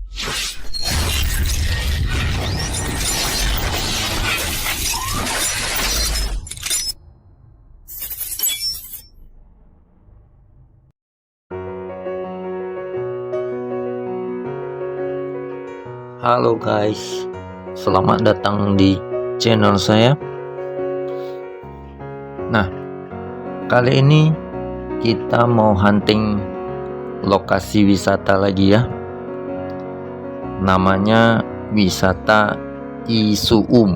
Halo guys, selamat datang di channel saya. Nah, kali ini kita mau hunting lokasi wisata lagi ya. Namanya wisata Isuum,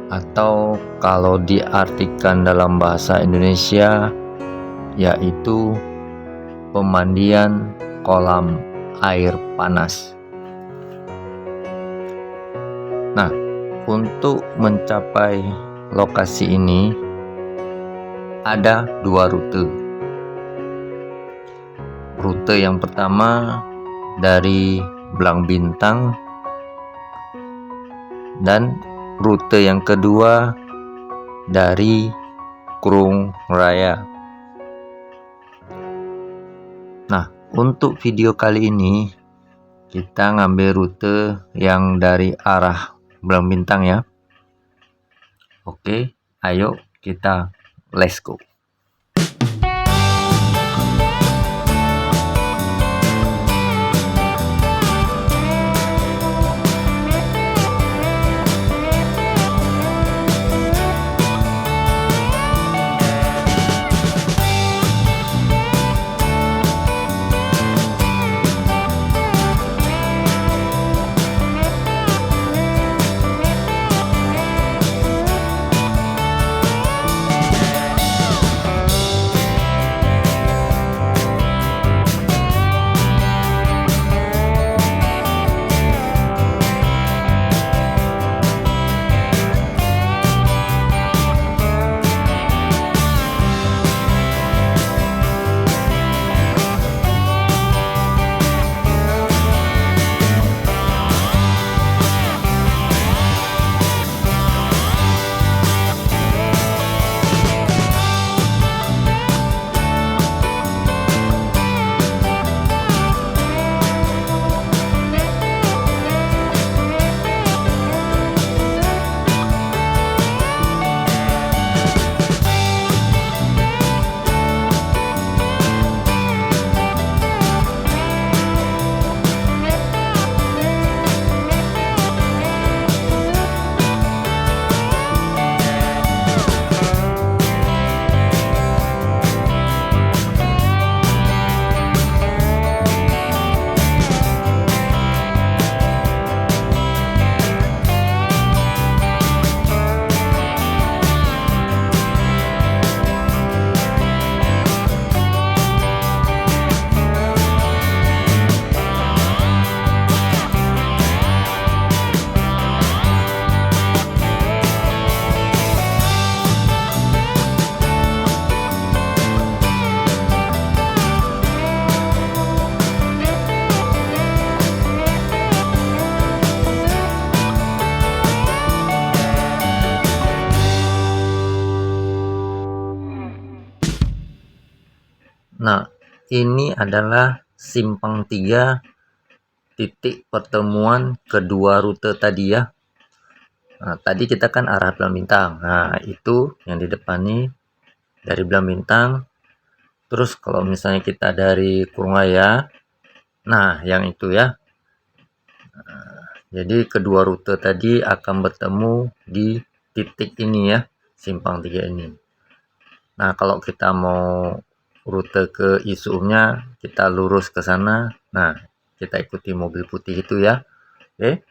atau kalau diartikan dalam bahasa Indonesia yaitu pemandian kolam air panas. Nah, untuk mencapai lokasi ini ada dua rute. Rute yang pertama dari Blang Bintang, dan rute yang kedua dari Krung Raya. Nah, untuk video kali ini kita ngambil rute yang dari arah Blang Bintang ya. Oke, ayo kita let's go. Nah, ini adalah simpang 3 titik pertemuan kedua rute tadi ya. Nah, tadi kita kan arah Blang Bintang. Nah, itu yang di depan nih dari Blang Bintang. Terus kalau misalnya kita dari Krung Raya, nah yang itu ya. Jadi kedua rute tadi akan bertemu di titik ini ya, simpang 3 ini. Nah, kalau kita mau rute ke Isuumnya, kita lurus ke sana. Nah, kita ikuti mobil putih itu ya. Oke.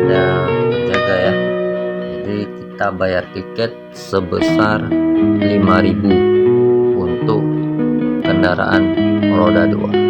ada penjaga ya. Jadi kita bayar tiket sebesar 5.000 untuk kendaraan roda 2.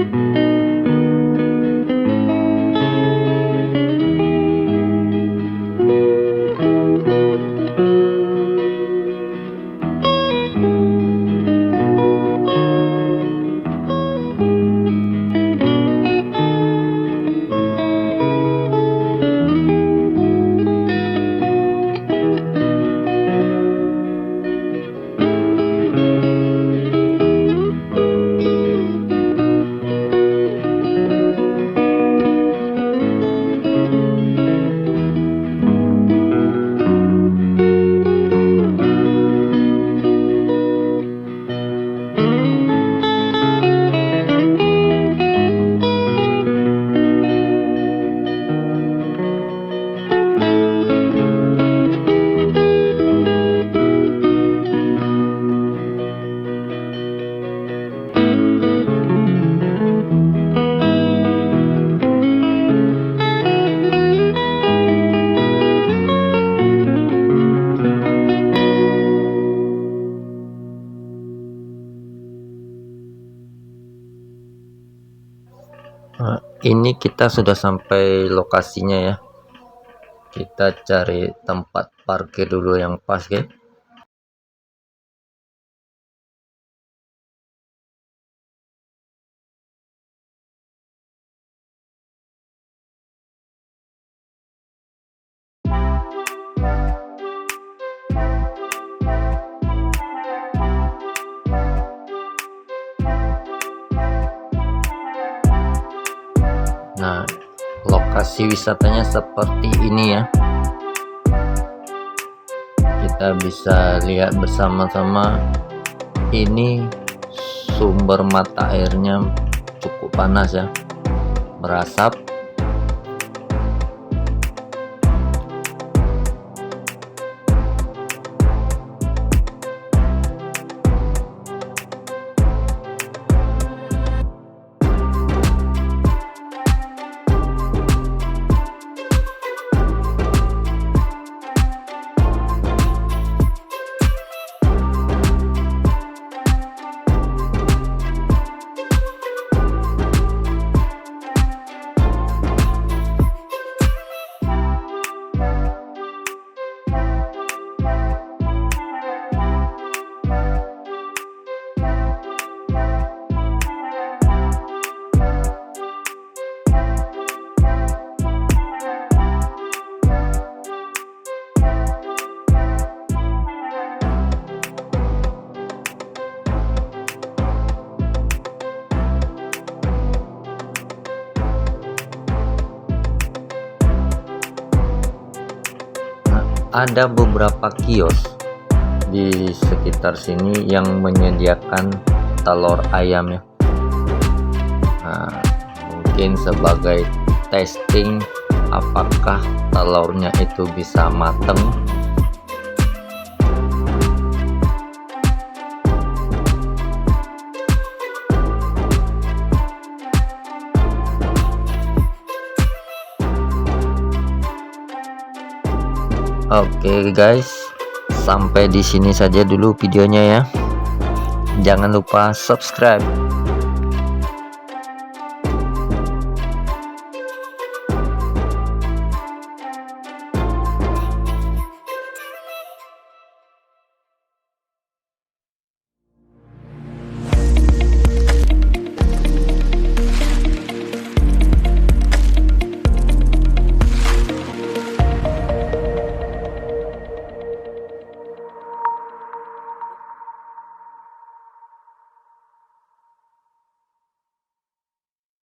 Ini kita sudah sampai lokasinya ya. Kita cari tempat parkir dulu yang pas, guys. Nah, lokasi wisatanya seperti ini ya. Kita bisa lihat bersama-sama, ini sumber mata airnya cukup panas ya, berasap. Ada beberapa kios di sekitar sini yang menyediakan telur ayam ya. Nah, mungkin sebagai testing apakah telurnya itu bisa mateng. Oke guys, sampai di sini saja dulu videonya ya. Jangan lupa subscribe.